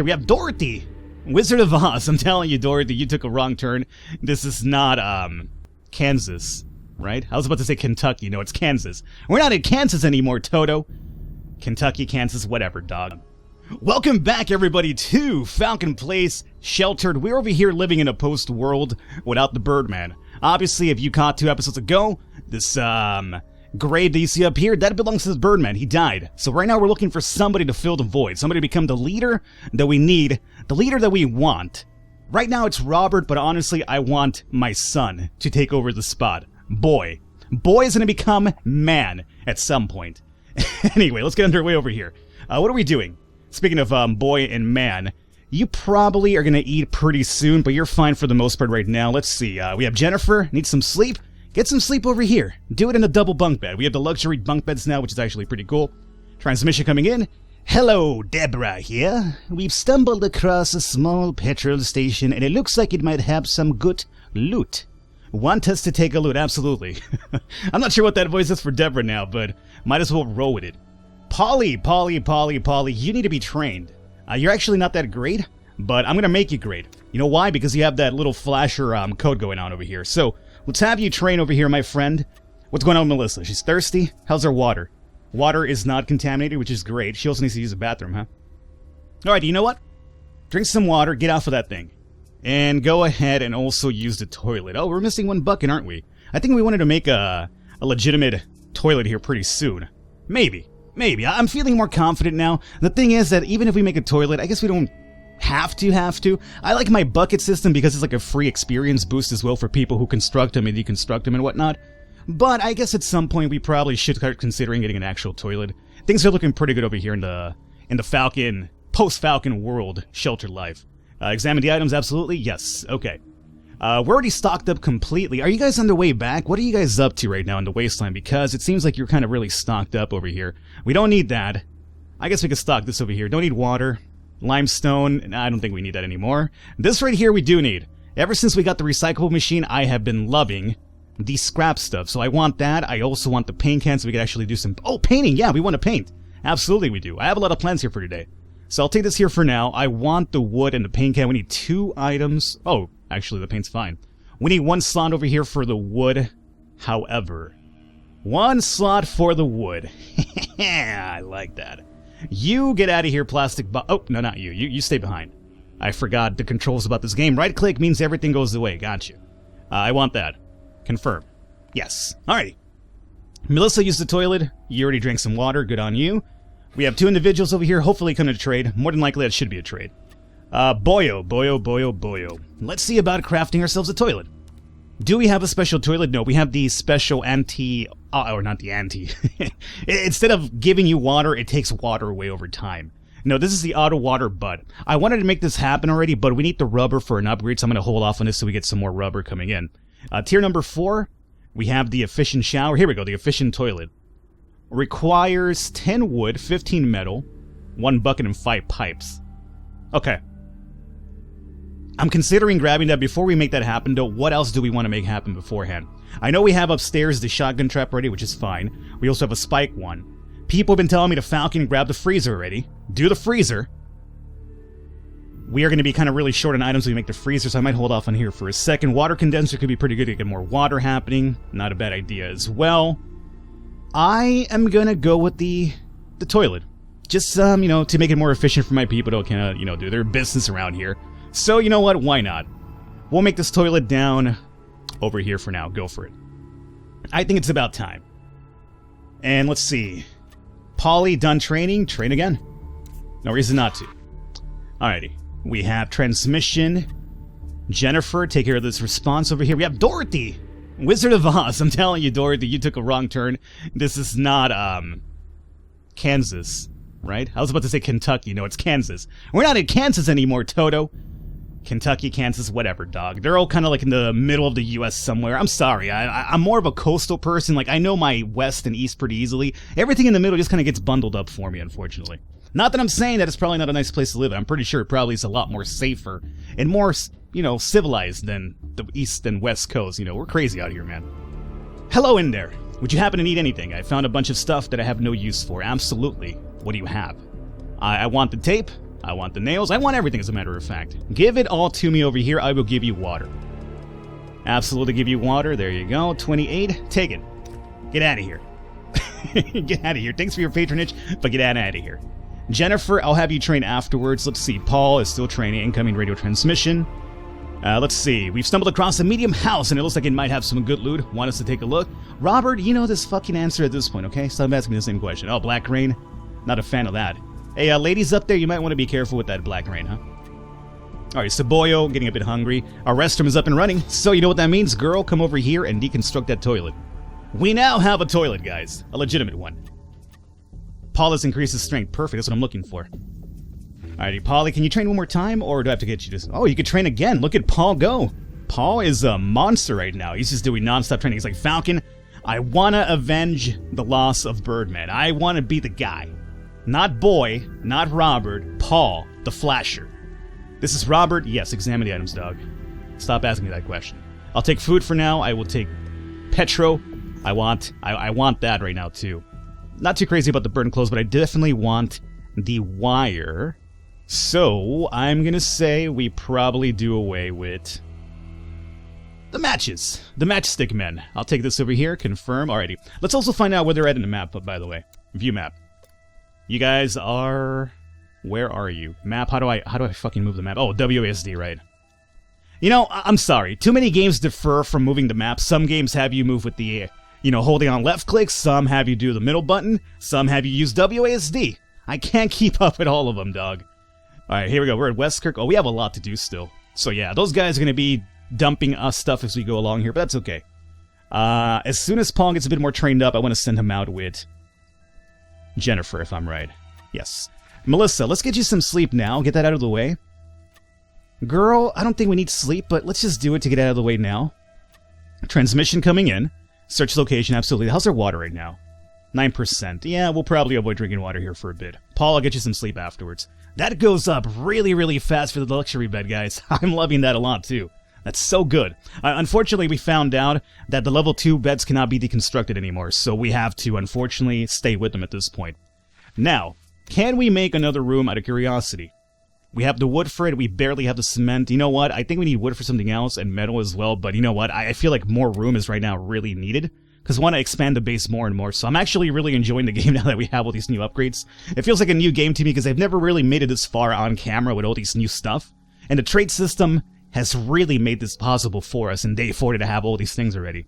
We have Dorothy, Wizard of Oz. I'm telling you, Dorothy, you took a wrong turn. This is not, Kansas, right? I was about to say Kentucky. No, it's Kansas. We're not in Kansas anymore, Toto. Kentucky, Kansas, whatever, dog. Welcome back, everybody, to Falcon Place Sheltered. We're over here living in a post-world without the Birdman. Obviously, if you caught 2 episodes ago, this, grave that you see up here, that belongs to the Birdman. He died. So right now we're looking for somebody to fill the void. Somebody to become the leader that we need. The leader that we want. Right now it's Robert, but honestly I want my son to take over the spot. Boy. Boy is going to become man at some point. Anyway, let's get underway over here. What are we doing? Speaking of boy and man, you probably are going to eat pretty soon, but you're fine for the most part right now. Let's see. We have Jennifer. Needs some sleep. Get some sleep over here. Do it in a double bunk bed. We have the luxury bunk beds now, which is actually pretty cool. Transmission coming in. Hello, Deborah here. We've stumbled across a small petrol station, and it looks like it might have some good loot. Want us to take a loot? Absolutely. I'm not sure what that voice is for Deborah now, but might as well roll with it. Polly, you need to be trained. You're actually not that great, but I'm going to make you great. You know why? Because you have that little flasher code going on over here. So, let's have you train over here, my friend. What's going on with Melissa? She's thirsty? How's her water? Water is not contaminated, which is great. She also needs to use the bathroom, huh? Alright, you know what? Drink some water, get off of that thing. And go ahead and also use the toilet. Oh, we're missing one bucket, aren't we? I think we wanted to make a legitimate toilet here pretty soon. Maybe. I'm feeling more confident now. The thing is that even if we make a toilet, I guess we don't have to. I like my bucket system because it's like a free experience boost as well for people who construct them and deconstruct them and whatnot. But I guess at some point we probably should start considering getting an actual toilet. Things are looking pretty good over here in the Falcon, post-Falcon world, sheltered life. Examine the items, absolutely? Yes, okay. We're already stocked up completely. Are you guys on the way back? What are you guys up to right now in the Wasteland? Because it seems like you're kind of really stocked up over here. We don't need that. I guess we could stock this over here. Don't need water. Limestone, I don't think we need that anymore. This right here we do need. Ever since we got the recyclable machine, I have been loving the scrap stuff. So I want that. I also want the paint cans so we could actually do some... Oh, painting! Yeah, we want to paint. Absolutely we do. I have a lot of plans here for today. So I'll take this here for now. I want the wood and the paint can. We need 2 items. Oh, actually the paint's fine. We need 1 slot over here for the wood. However, 1 slot for the wood. I like that. You get out of here, plastic oh, no, not you. You stay behind. I forgot the controls about this game. Right-click means everything goes away. Got you. I want that. Confirm. Yes. Alrighty. Melissa used the toilet. You already drank some water. Good on you. We have 2 individuals over here. Hopefully coming to trade. More than likely that should be a trade. Boyo. Let's see about crafting ourselves a toilet. Do we have a special toilet? No, we have the special anti... or not the anti. Instead of giving you water, it takes water away over time. No, this is the auto water butt. I wanted to make this happen already, but we need the rubber for an upgrade, so I'm going to hold off on this so we get some more rubber coming in. Tier number 4, we have the efficient shower. Here we go, the efficient toilet. Requires 10 wood, 15 metal, 1 bucket, and 5 pipes. Okay. I'm considering grabbing that. Before we make that happen, though, what else do we want to make happen beforehand? I know we have upstairs the shotgun trap ready, which is fine. We also have a spike one. People have been telling me to Falcon grab the freezer already. Do the freezer. We are going to be kind of really short on items when we make the freezer, so I might hold off on here for a second. Water condenser could be pretty good to get more water happening. Not a bad idea as well. I am going to go with the toilet. Just, to make it more efficient for my people to kind of, do their business around here. So, you know what? Why not? We'll make this toilet down over here for now. Go for it. I think it's about time. And let's see. Polly, done training. Train again. No reason not to. Alrighty. We have transmission. Jennifer, take care of this response over here. We have Dorothy, Wizard of Oz. I'm telling you, Dorothy, you took a wrong turn. This is not, Kansas, right? I was about to say Kentucky. No, it's Kansas. We're not in Kansas anymore, Toto. Kentucky, Kansas, whatever, dog. They're all kind of like in the middle of the U.S. somewhere. I'm sorry. I'm more of a coastal person. Like, I know my west and east pretty easily. Everything in the middle just kind of gets bundled up for me, unfortunately. Not that I'm saying that it's probably not a nice place to live. I'm pretty sure it probably is a lot more safer and more, civilized than the east and west coast. We're crazy out here, man. Hello in there. Would you happen to need anything? I found a bunch of stuff that I have no use for. Absolutely. What do you have? I want the tape. I want the nails. I want everything, as a matter of fact. Give it all to me over here. I will give you water. Absolutely give you water. There you go. 28. Take it. Get out of here. Get out of here. Thanks for your patronage, but get out of here. Jennifer, I'll have you train afterwards. Let's see. Paul is still training. Incoming radio transmission. Let's see. We've stumbled across a medium house, and it looks like it might have some good loot. Want us to take a look? Robert, you know this fucking answer at this point, okay? Stop asking me the same question. Oh, Black Rain? Not a fan of that. Hey, ladies up there, you might want to be careful with that Black Rain, huh? Alright, Saboyo, getting a bit hungry. Our restroom is up and running, so you know what that means? Girl, come over here and deconstruct that toilet. We now have a toilet, guys. A legitimate one. Paulus increases strength. Perfect, that's what I'm looking for. Alrighty, Polly, can you train one more time, or do I have to get you to... Oh, you could train again. Look at Paul go. Paul is a monster right now. He's just doing non-stop training. He's like, Falcon, I want to avenge the loss of Birdman. I want to be the guy. Not Boy, not Robert, Paul, the Flasher. This is Robert. Yes, examine the items, dog. Stop asking me that question. I'll take food for now. I will take Petro. I want that right now, too. Not too crazy about the burn clothes, but I definitely want the wire. So, I'm gonna say we probably do away with the matches. The matchstick men. I'll take this over here, confirm. Alrighty. Let's also find out where they're at in the map, by the way. View map. You guys are... Where are you? Map, how do I fucking move the map? Oh, WASD, right. You know, I'm sorry. Too many games differ from moving the map. Some games have you move with the, holding on left click. Some have you do the middle button. Some have you use WASD. I can't keep up with all of them, dog. Alright, here we go. We're at Westkirk. Oh, we have a lot to do still. So yeah, those guys are going to be dumping us stuff as we go along here, but that's okay. As soon as Paul gets a bit more trained up, I want to send him out with Jennifer, if I'm right. Yes. Melissa, let's get you some sleep now. Get that out of the way. Girl, I don't think we need sleep, but let's just do it to get out of the way now. Transmission coming in. Search location, absolutely. How's our water right now? 9%. Yeah, we'll probably avoid drinking water here for a bit. Paul, I'll get you some sleep afterwards. That goes up really, really fast for the luxury bed, guys. I'm loving that a lot, too. That's so good. Unfortunately, we found out that the level 2 beds cannot be deconstructed anymore, so we have to, unfortunately, stay with them at this point. Now, can we make another room out of curiosity? We have the wood for it, we barely have the cement. You know what? I think we need wood for something else, and metal as well, but you know what? I feel like more room is right now really needed, because I want to expand the base more and more, so I'm actually really enjoying the game now that we have all these new upgrades. It feels like a new game to me, because I've never really made it this far on camera with all these new stuff, and the trade system has really made this possible for us, and day 40 to have all these things already.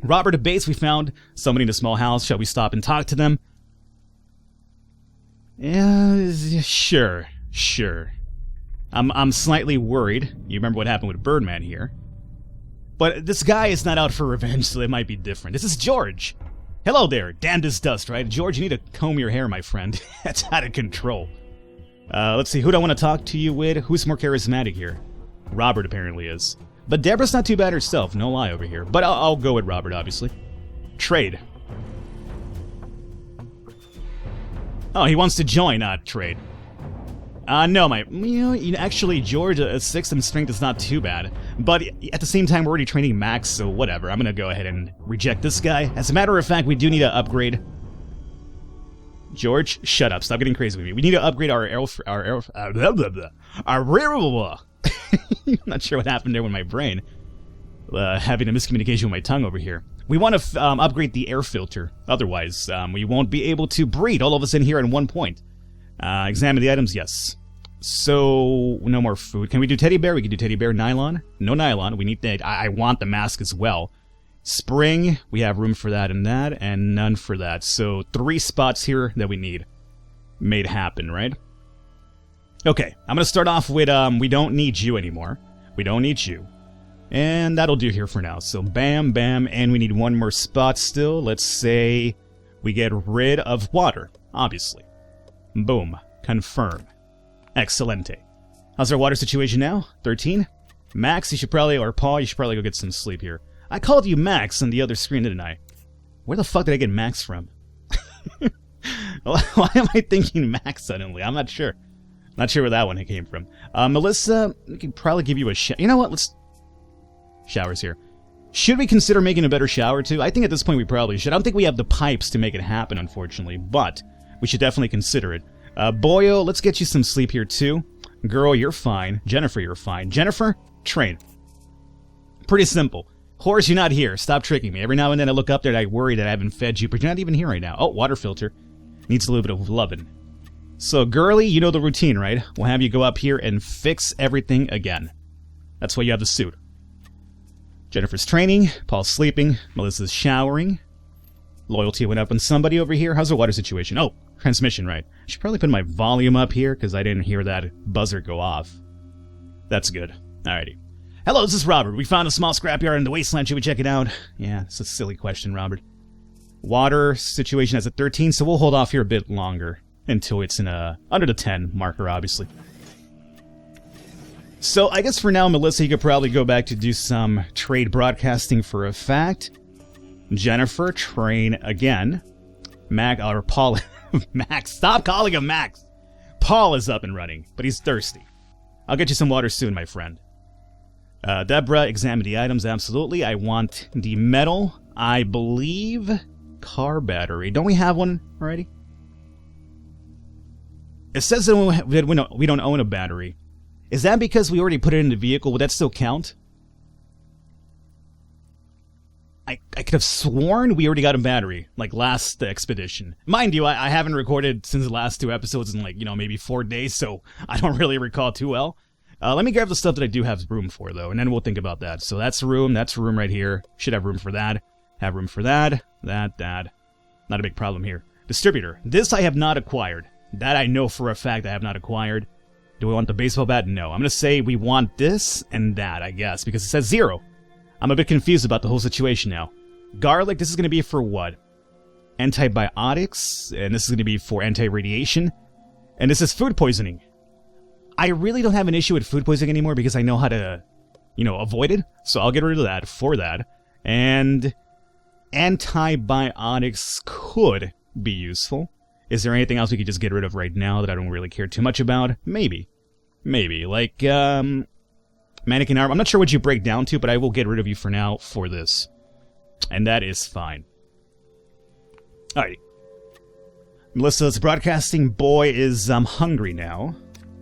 Robert at base, we found somebody in a small house. Shall we stop and talk to them? Yeah, sure. I'm slightly worried. You remember what happened with Birdman here. But this guy is not out for revenge, so it might be different. This is George. Hello there, damned as dust, right? George, you need to comb your hair, my friend. That's out of control. Let's see, who do I want to talk to you with? Who's more charismatic here? Robert apparently is. But Deborah's not too bad herself, no lie over here. But I'll go with Robert, obviously. Trade. Oh, he wants to join, not trade. No, actually, George, a 6 in strength is not too bad. But at the same time, we're already training Max, so whatever. I'm gonna go ahead and reject this guy. As a matter of fact, we do need to upgrade. George, shut up. Stop getting crazy with me. We need to upgrade our I'm not sure what happened there with my brain. Having a miscommunication with my tongue over here. We want to upgrade the air filter. Otherwise, we won't be able to breed all of us in here in one point. Examine the items, yes. So, no more food. Can we do teddy bear? We can do teddy bear. Nylon? No nylon. We need that. I want the mask as well. Spring, we have room for that, and none for that. So, 3 spots here that we need. Made happen, right? Okay, I'm gonna start off with, we don't need you anymore. We don't need you. And that'll do here for now. So, bam, bam, and we need one more spot still. Let's say we get rid of water, obviously. Boom. Confirm. Excelente. How's our water situation now? 13? Max, you should probably, or Paul, you should probably go get some sleep here. I called you Max on the other screen, didn't I? Where the fuck did I get Max from? Why am I thinking Max suddenly? I'm not sure. Not sure where that one came from. Melissa, we can probably give you a shower. You know what? Let's... Showers here. Should we consider making a better shower, too? I think at this point we probably should. I don't think we have the pipes to make it happen, unfortunately, but we should definitely consider it. Boyo, let's get you some sleep here too. Girl, you're fine. Jennifer, you're fine. Jennifer, train. Pretty simple. Horse, you're not here. Stop tricking me. Every now and then I look up there and I worry that I haven't fed you, but you're not even here right now. Oh, water filter. Needs a little bit of loving. So, girly, you know the routine, right? We'll have you go up here and fix everything again. That's why you have the suit. Jennifer's training. Paul's sleeping. Melissa's showering. Loyalty went up on somebody over here. How's the water situation? Oh, transmission, right. I should probably put my volume up here because I didn't hear that buzzer go off. That's good. Alrighty. Hello, this is Robert. We found a small scrapyard in the Wasteland. Should we check it out? Yeah, it's a silly question, Robert. Water situation is at 13, so we'll hold off here a bit longer until it's in under the 10 marker, obviously. So I guess for now, Melissa, you could probably go back to do some trade broadcasting for a fact. Jennifer, train again. Paul, Max, stop calling him Max. Paul is up and running, but he's thirsty. I'll get you some water soon, my friend. Deborah, examine the items, absolutely. I want the metal, I believe, car battery. Don't we have one already? It says that we don't own a battery. Is that because we already put it in the vehicle? Would that still count? I could have sworn we already got a battery, like last expedition. Mind you, I haven't recorded since the last 2 episodes in maybe 4 days, so I don't really recall too well. Let me grab the stuff that I do have room for, though, and then we'll think about that. So that's a room right here. Should have room for that. Have room for that. That. Not a big problem here. Distributor. This I have not acquired. That I know for a fact I have not acquired. Do we want the baseball bat? No. I'm going to say we want this and that, I guess, because it says 0. I'm a bit confused about the whole situation now. Garlic, this is going to be for what? Antibiotics, and this is going to be for anti-radiation, and this is food poisoning. I really don't have an issue with food poisoning anymore because I know how to, avoid it. So I'll get rid of that for that. And antibiotics could be useful. Is there anything else we could just get rid of right now that I don't really care too much about? Maybe. Like, mannequin arm. I'm not sure what you break down to, but I will get rid of you for now for this. And that is fine. Alright. Melissa's broadcasting boy is hungry now.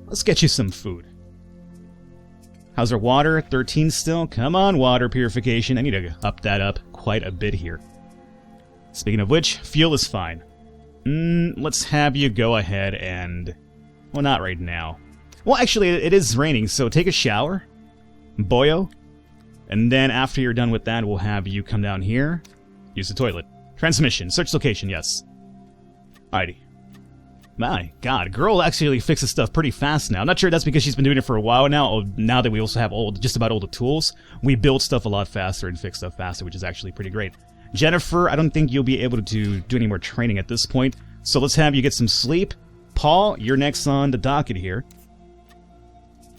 Let's get you some food. How's our water? 13 still? Come on, water purification. I need to up that up quite a bit here. Speaking of which, fuel is fine. Let's have you go ahead and... Well, not right now. Well, actually, it is raining, so take a shower. Boyo. And then after you're done with that, we'll have you come down here. Use the toilet. Transmission. Search location, yes. Alrighty. My god, girl actually fixes stuff pretty fast now. I'm not sure that's because she's been doing it for a while now. Now that we also have just about all the tools, we build stuff a lot faster and fix stuff faster, which is actually pretty great. Jennifer, I don't think you'll be able to do any more training at this point, so let's have you get some sleep. Paul, you're next on the docket here.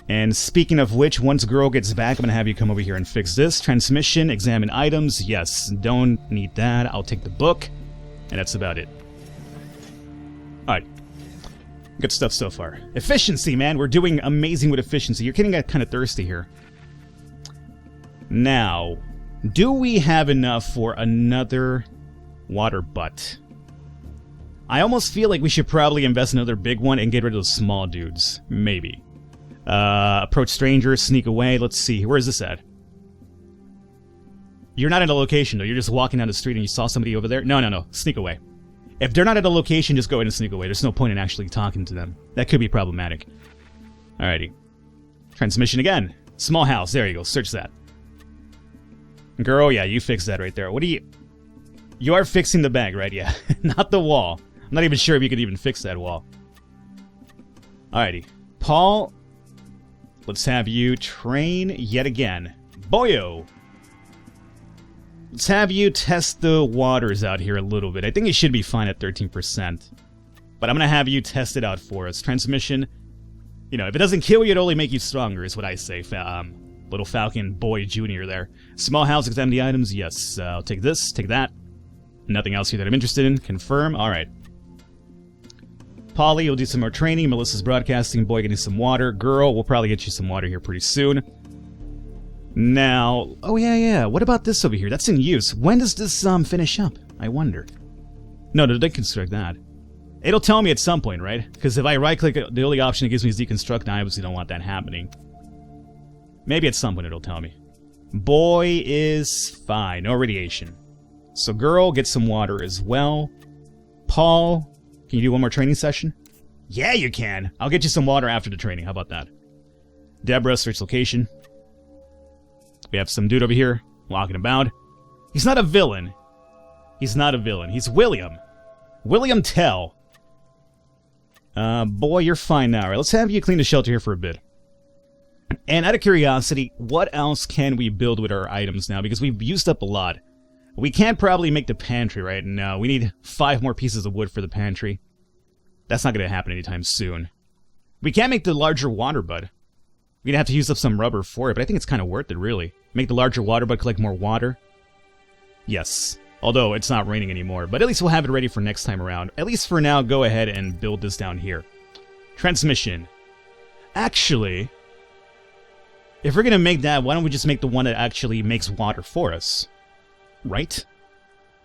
And speaking of which, once girl gets back, I'm going to have you come over here and fix this. Transmission, examine items, yes, don't need that. I'll take the book, and that's about it. Alright. Good stuff so far. Efficiency, man. We're doing amazing with efficiency. You're getting kind of thirsty here. Now, do we have enough for another water butt? I almost feel like we should probably invest in another big one and get rid of those small dudes. Maybe. Approach strangers, sneak away. Let's see. Where is this at? You're not in a location, though. You're just walking down the street and you saw somebody over there. No. Sneak away. If they're not at a location, just go ahead and sneak away. There's no point in actually talking to them. That could be problematic. Alrighty. Transmission again. Small house. There you go. Search that. Girl, yeah, you fix that right there. What do you... You are fixing the bag, right? Yeah. Not the wall. I'm not even sure if you could even fix that wall. Alrighty. Paul, let's have you train yet again. Boyo! Let's have you test the waters out here a little bit. I think it should be fine at 13%. But I'm going to have you test it out for us. Transmission, if it doesn't kill you, it'll only make you stronger, is what I say. Little Falcon Boy Jr. there. Small house, examine the items. Yes, I'll take this, take that. Nothing else here that I'm interested in. Confirm. Alright. Polly, you'll do some more training. Melissa's broadcasting. Boy, getting some water. Girl, we'll probably get you some water here pretty soon. Now, oh yeah. What about this over here? That's in use. When does this finish up? I wonder. No, they construct that. It'll tell me at some point, right? Because if I right-click, the only option it gives me is deconstruct, and I obviously don't want that happening. Maybe at some point it'll tell me. Boy is fine. No radiation. So girl, get some water as well. Paul, can you do one more training session? Yeah, you can. I'll get you some water after the training. How about that? Deborah, search location. We have some dude over here walking about. He's not a villain. He's not a villain. He's William. William Tell. Boy, you're fine now. All right, let's have you clean the shelter here for a bit. And out of curiosity, what else can we build with our items now? Because we've used up a lot. We can't probably make the pantry right now. We need 5 more pieces of wood for the pantry. That's not going to happen anytime soon. We can't make the larger water bud. We're going to have to use up some rubber for it, but I think it's kind of worth it, really. Make the larger water bud collect more water. Yes. Although it's not raining anymore, but at least we'll have it ready for next time around. At least for now, go ahead and build this down here. Transmission. Actually, if we're going to make that, why don't we just make the one that actually makes water for us? Right?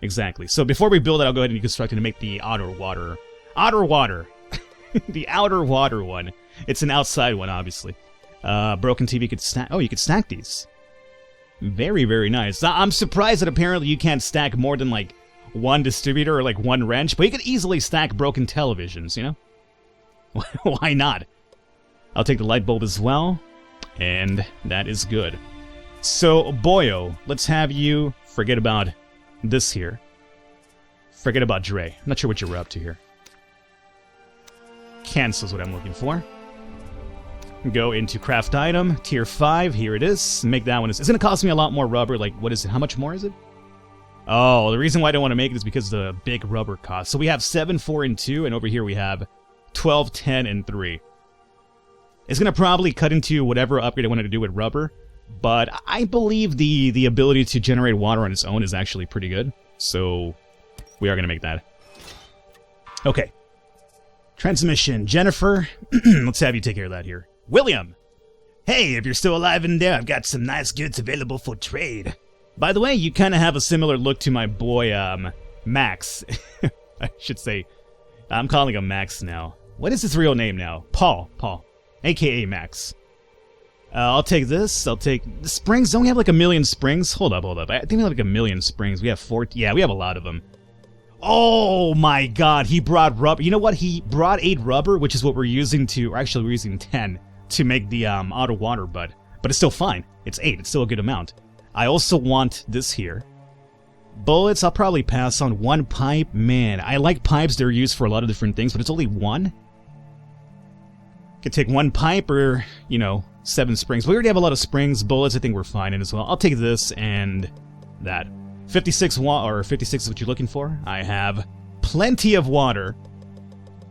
Exactly. So before we build it, I'll go ahead and deconstruct it and make the outer water. Outer water. The outer water one. It's an outside one, obviously. Broken TV could stack. Oh, you could stack these. Very, very nice. I'm surprised that apparently you can't stack more than, like, one distributor or, like, one wrench, but you could easily stack broken televisions, you know? Why not? I'll take the light bulb as well, and that is good. So, Boyo, let's have you forget about this here. Forget about Dre. I'm not sure what you're up to here. Cancel is what I'm looking for. Go into craft item, tier 5, here it is. Make that one. It's going to cost me a lot more rubber. Like, what is it? How much more is it? Oh, the reason why I don't want to make it is because of the big rubber cost. So we have 7, 4, and 2, and over here we have 12, 10, and 3. It's going to probably cut into whatever upgrade I wanted to do with rubber, but I believe the ability to generate water on its own is actually pretty good. So we are going to make that. Okay. Transmission. Jennifer, let's have you take care of that here. William! Hey, if you're still alive in there, I've got some nice goods available for trade. By the way, you kind of have a similar look to my boy, Max. I should say, I'm calling him Max now. What is his real name now? Paul, a.k.a. Max. I'll take this. I'll take the springs. Don't we have like 1,000,000 springs? Hold up. I think we have like 1,000,000 springs. We have 4. Yeah, we have a lot of them. Oh my god, he brought rubber. You know what? He brought 8 rubber, which is what we're using to, or actually we're using 10 to make the auto water bud. But it's still fine. It's 8. It's still a good amount. I also want this here. Bullets, I'll probably pass on 1 pipe. Man, I like pipes. They're used for a lot of different things, but it's only 1. Could take 1 pipe or, 7 springs. We already have a lot of springs. Bullets, I think we're fine in as well. I'll take this and that. 56 or 56 is what you're looking for. I have plenty of water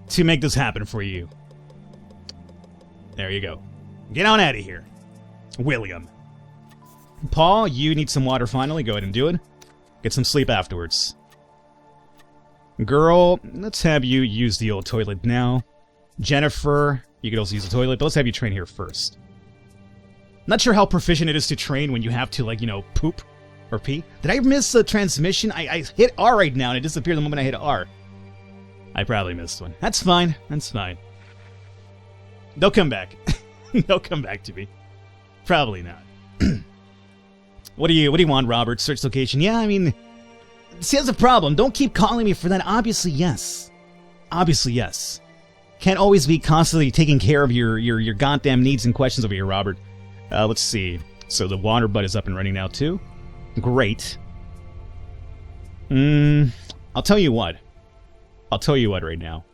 to make this happen for you. There you go. Get on out of here, William. Paul, you need some water finally. Go ahead and do it. Get some sleep afterwards. Girl, let's have you use the old toilet now. Jennifer, you could also use the toilet, but let's have you train here first. Not sure how proficient it is to train when you have to, poop or pee. Did I miss a transmission? I hit R right now and it disappeared the moment I hit R. I probably missed one. That's fine. That's fine. They'll come back. They'll come back to me. Probably not. What do you want, Robert? Search location. Yeah, I mean, see, that's a problem. Don't keep calling me for that. Obviously, yes. Obviously, yes. Can't always be constantly taking care of your goddamn needs and questions over here, Robert. Let's see. So the water bud is up and running now, too. Great. I'll tell you what. I'll tell you what right now.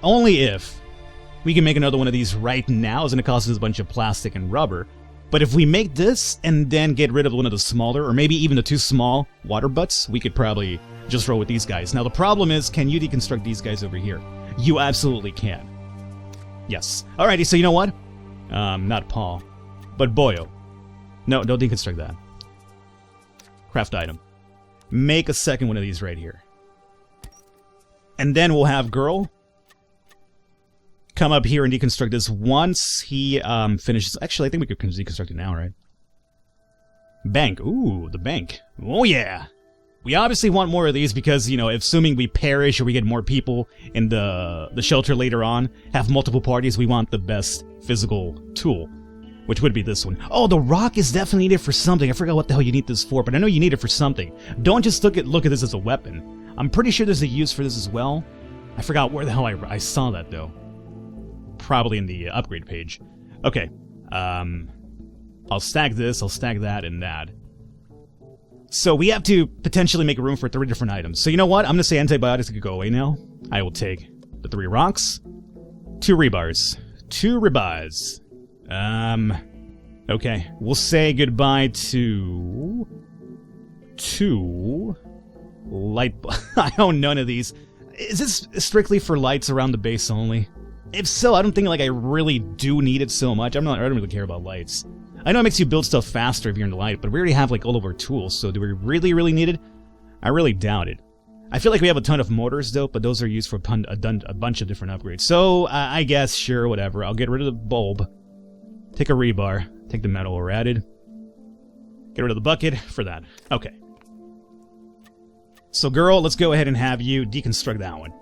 Only if we can make another one of these right now, it's going to cost us a bunch of plastic and rubber. But if we make this and then get rid of one of the smaller, or maybe even the 2 small water butts, we could probably just roll with these guys. Now the problem is, can you deconstruct these guys over here? You absolutely can. Yes. Alrighty, so you know what? Not Paul, but Boyo. No, don't deconstruct that. Craft item. Make a second one of these right here. And then we'll have Girl come up here and deconstruct this once he finishes. Actually, I think we could deconstruct it now, right? Bank. Ooh, the bank. Oh, yeah. We obviously want more of these because, you know, assuming we perish or we get more people in the shelter later on, have multiple parties, we want the best physical tool, which would be this one. Oh, the rock is definitely needed for something. I forgot what the hell you need this for, but I know you need it for something. Don't just look at this as a weapon. I'm pretty sure there's a use for this as well. I forgot where the hell I saw that, though. Probably in the upgrade page. Okay. I'll stack this, I'll stack that, and that. So we have to potentially make room for 3 different items. So you know what? I'm going to say antibiotics could go away now. I will take the 3 rocks, 2 rebars, 2 ribeyes. Okay. We'll say goodbye to 2 light... I own none of these. Is this strictly for lights around the base only? If so, I don't think like I really do need it so much. I don't really care about lights. I know it makes you build stuff faster if you're in the light, but we already have like all of our tools, so do we really need it? I really doubt it. I feel like we have a ton of mortars though, but those are used for a bunch of different upgrades. So I guess, sure, whatever. I'll get rid of the bulb, take a rebar, take the metal we're added, get rid of the bucket for that. Okay. So girl, let's go ahead and have you deconstruct that one.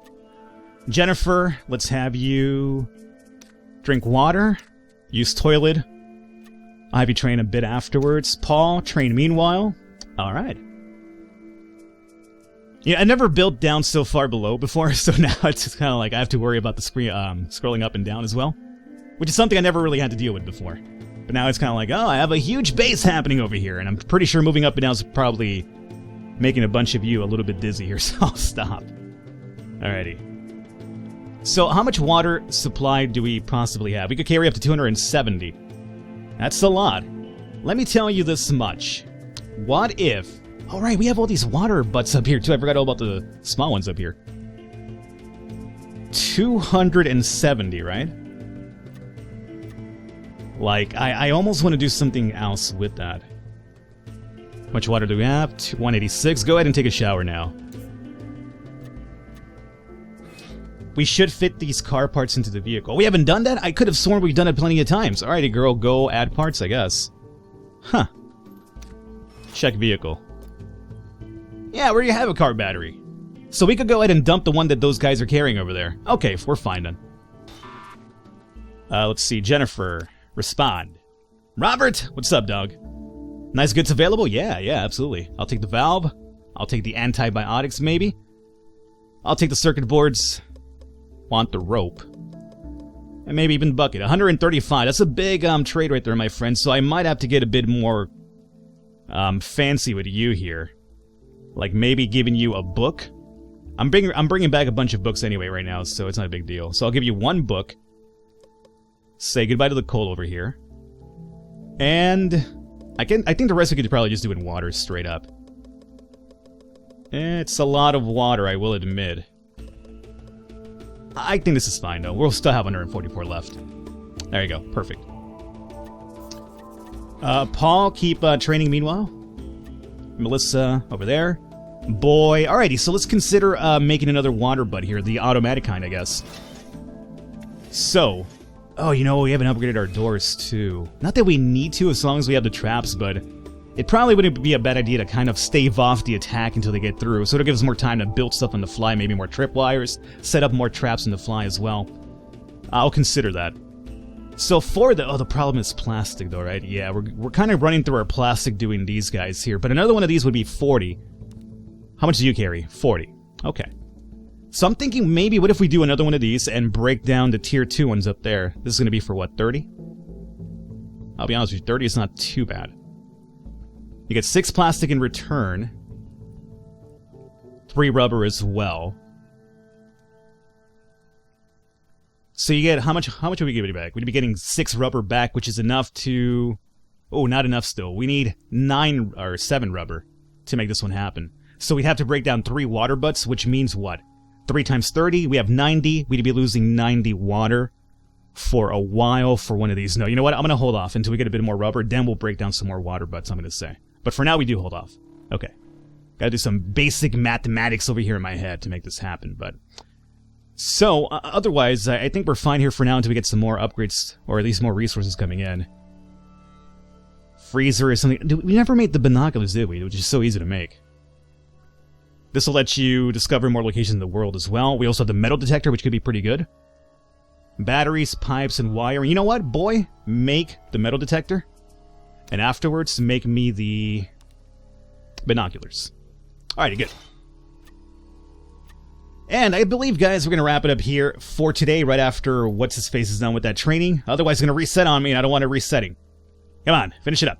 Jennifer, let's have you drink water, use toilet. I'll have you train a bit afterwards. Paul, train meanwhile. Alright. Yeah, I never built down so far below before, so now it's just kind of like I have to worry about the screen scrolling up and down as well. Which is something I never really had to deal with before. But now it's kind of like, oh, I have a huge base happening over here, and I'm pretty sure moving up and down is probably making a bunch of you a little bit dizzy here, so I'll stop. Alrighty. So how much water supply do we possibly have? We could carry up to 270. That's a lot. Let me tell you this much. What if... Alright, we have all these water butts up here too. I forgot all about the small ones up here. 270, right? Like, I almost want to do something else with that. How much water do we have? 186. Go ahead and take a shower now. We should fit these car parts into the vehicle. We haven't done that? I could have sworn we've done it plenty of times. Alrighty, girl, go add parts, I guess. Huh. Check vehicle. Yeah, we already have a car battery. So we could go ahead and dump the one that those guys are carrying over there. Okay, we're fine then. Let's see. Jennifer, respond. Robert, what's up, dog? Nice goods available? Yeah, absolutely. I'll take the valve. I'll take the antibiotics, maybe. I'll take the circuit boards. Want the rope. And maybe even bucket. 135. That's a big trade right there, my friend. So I might have to get a bit more fancy with you here. Like maybe giving you a book. I'm bringing back a bunch of books anyway right now, so it's not a big deal. So I'll give you 1 book. Say goodbye to the coal over here. And I think the rest we could probably just do in water straight up. It's a lot of water, I will admit. I think this is fine, though. We'll still have 144 left. There you go. Perfect. Paul, keep training meanwhile. Melissa, over there. Boy. Alrighty, so let's consider making another water butt here. The automatic kind, I guess. So. Oh, you know, we haven't upgraded our doors, too. Not that we need to, as long as we have the traps, but it probably wouldn't be a bad idea to kind of stave off the attack until they get through, so it'll give us more time to build stuff on the fly, maybe more tripwires, set up more traps on the fly as well. I'll consider that. So for the... Oh, the problem is plastic, though, right? Yeah, we're kind of running through our plastic doing these guys here, but another one of these would be 40. How much do you carry? 40. Okay. So I'm thinking maybe, what if we do another one of these and break down the tier 2 ones up there? This is going to be for, what, 30? I'll be honest with you, 30 is not too bad. You get 6 plastic in return. 3 rubber as well. So you get, how much would we give it back? We'd be getting 6 rubber back, which is enough to... Oh, not enough still. We need 9 or 7 rubber to make this one happen. So we'd have to break down 3 water butts, which means what? 3 times 30, we have 90. We'd be losing 90 water for a while for one of these. No, you know what? I'm going to hold off until we get a bit more rubber. Then we'll break down some more water butts, I'm going to say. But for now, we do hold off. Okay. Got to do some basic mathematics over here in my head to make this happen, but... So, otherwise, I think we're fine here for now until we get some more upgrades, or at least more resources coming in. Freezer is something... We never made the binoculars, did we? Which is so easy to make. This will let you discover more locations in the world as well. We also have the metal detector, which could be pretty good. Batteries, pipes, and wire. And you know what, boy? Make the metal detector. And afterwards, make me the binoculars. Alrighty, good. And I believe, guys, we're going to wrap it up here for today, right after What's-His-Face is done with that training. Otherwise, it's going to reset on me, and I don't want it resetting. Come on, finish it up.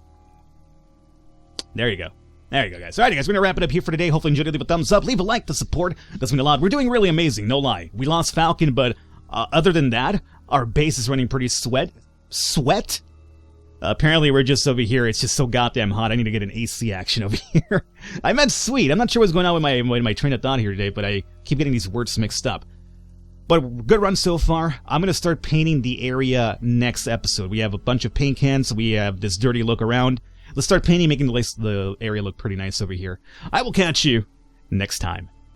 There you go. There you go, guys. Alright, guys, we're going to wrap it up here for today. Hopefully you enjoyed it. Leave a thumbs up. Leave a like. The support does mean a lot. We're doing really amazing, no lie. We lost Falcon, but other than that, our base is running pretty sweat? Apparently, we're just over here. It's just so goddamn hot. I need to get an AC action over here. I meant sweet. I'm not sure what's going on with my train of thought here today, but I keep getting these words mixed up. But good run so far. I'm going to start painting the area next episode. We have a bunch of paint cans. We have this dirty look around. Let's start painting, making the area look pretty nice over here. I will catch you next time.